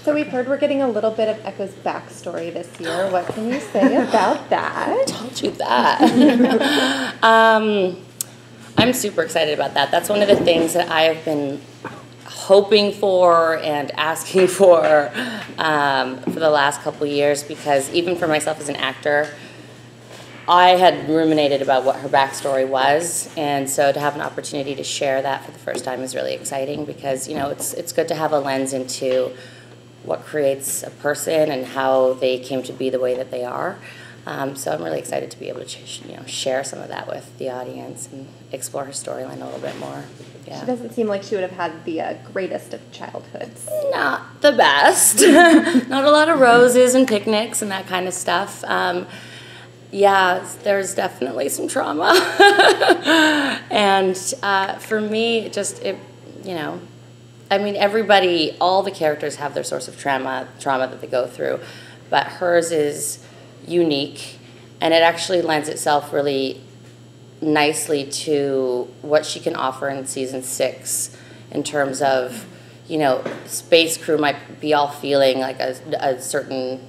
So we've heard we're getting a little bit of Echo's backstory this year. What can you say about that? I told you that. I'm super excited about that. That's one of the things that I have been hoping for and asking for the last couple of years, because even for myself as an actor, I had ruminated about what her backstory was, and so to have an opportunity to share that for the first time is really exciting, because it's good to have a lens into what creates a person and how they came to be the way that they are. So I'm really excited to be able to share some of that with the audience and explore her storyline a little bit more. Yeah. She doesn't seem like she would have had the greatest of childhoods. Not the best. Not a lot of roses and picnics and that kind of stuff. Yeah, there's definitely some trauma. And for me, everybody, all the characters have their source of trauma that they go through, but hers is unique, and it actually lends itself really nicely to what she can offer in season 6 in terms of, space crew might be all feeling like a certain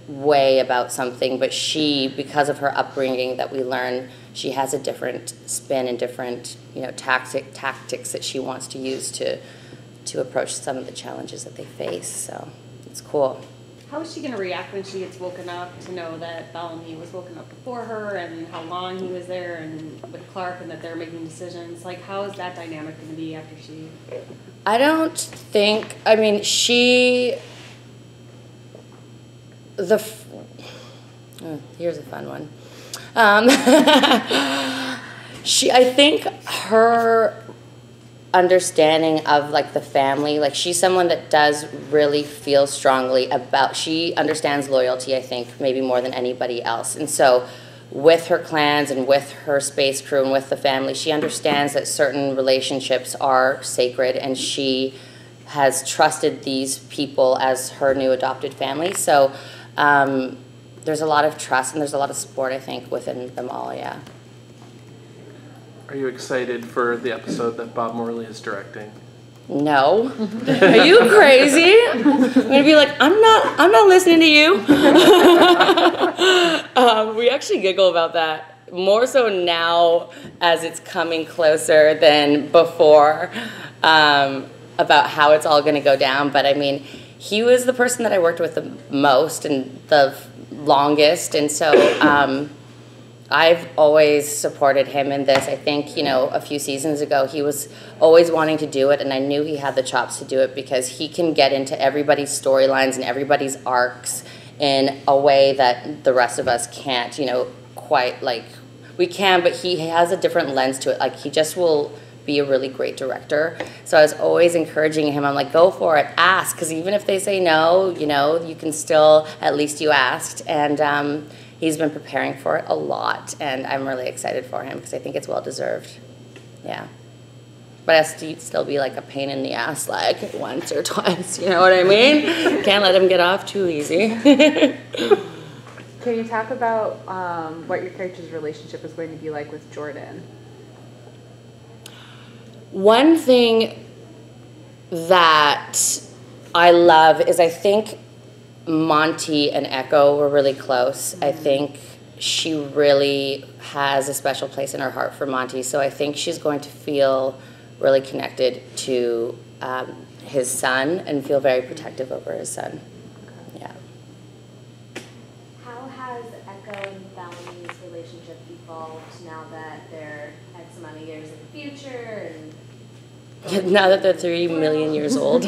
way about something, but she, because of her upbringing that we learn, she has a different spin and different, tactics that she wants to use to approach some of the challenges that they face. So it's cool. How is she going to react when she gets woken up to know that Bellamy was woken up before her, and how long he was there, and with Clark, and that they're making decisions? Like, how is that dynamic going to be after she... I don't think... here's a fun one. I think her understanding of the family, she's someone that does really feel strongly about, she understands loyalty, I think, maybe more than anybody else. And so with her clans and with her space crew and with the family, she understands that certain relationships are sacred, and she has trusted these people as her new adopted family. So there's a lot of trust and there's a lot of support, I think, within them all, yeah. Are you excited for the episode that Bob Morley is directing? No. Are you crazy? I'm gonna be like, I'm not listening to you. We actually giggle about that more so now as it's coming closer than before, about how it's all gonna go down. But I mean, he was the person that I worked with the most and the longest, and so I've always supported him in this. I think, a few seasons ago, he was always wanting to do it, and I knew he had the chops to do it, because he can get into everybody's storylines and everybody's arcs in a way that the rest of us can't, quite we can, but he has a different lens to it. He just will be a really great director. So I was always encouraging him. I'm like, go for it, ask, because even if they say no, you can still, at least you asked. And he's been preparing for it a lot, and I'm really excited for him because I think it's well-deserved. Yeah. But it has to still be a pain in the ass once or twice, you know what I mean? Can't let him get off too easy. Can you talk about what your character's relationship is going to be like with Jordan? One thing that I love is, I think Monty and Echo were really close. I think she really has a special place in her heart for Monty, so I think she's going to feel really connected to his son and feel very protective over his son. Yeah. How has Echo and Bellamy's relationship evolved now that they're X amount of years in the future? Now that they're 3 million years old.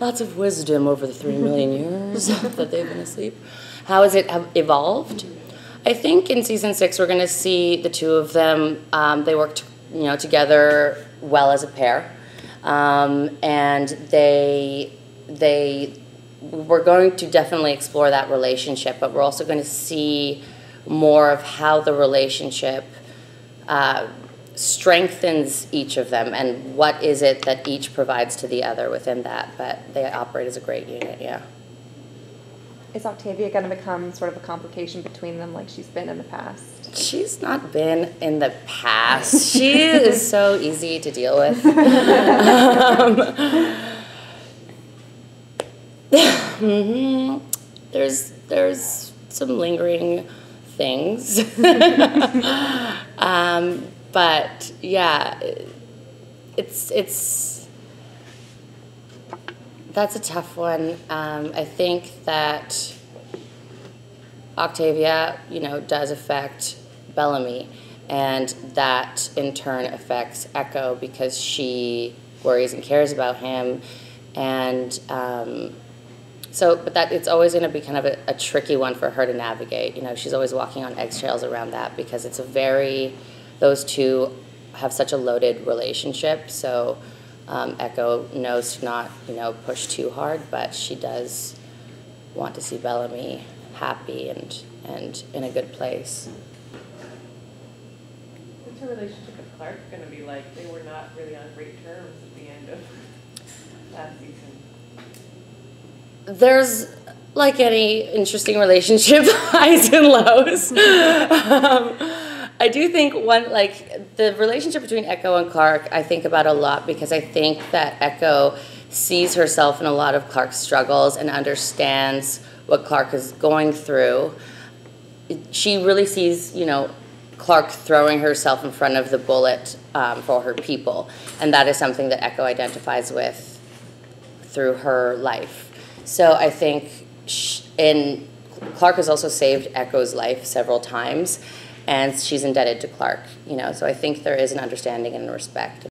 Lots of wisdom over the 3 million years that they've been asleep. How has it evolved? I think in season 6 we're going to see the two of them. They worked, together well as a pair, and we're going to definitely explore that relationship. But we're also going to see more of how the relationship strengthens each of them, and what is it that each provides to the other within that. But they operate as a great unit, yeah. Is Octavia going to become sort of a complication between them like she's been in the past? She's not been in the past. She is so easy to deal with. There's some lingering things. But yeah, it's that's a tough one. I think that Octavia, does affect Bellamy, and that in turn affects Echo because she worries and cares about him, and but that it's always going to be kind of a tricky one for her to navigate. She's always walking on eggshells around that because it's those two have such a loaded relationship. So Echo knows to not, push too hard, but she does want to see Bellamy happy and in a good place. What's her relationship with Clark going to be like? They were not really on great terms at the end of last season. There's, like any interesting relationship, highs and lows. I do think the relationship between Echo and Clark, I think about a lot because I think that Echo sees herself in a lot of Clark's struggles and understands what Clark is going through. She really sees, Clark throwing herself in front of the bullet for her people, and that is something that Echo identifies with through her life. So I think Clark has also saved Echo's life several times, and she's indebted to Clark, so I think there is an understanding and respect.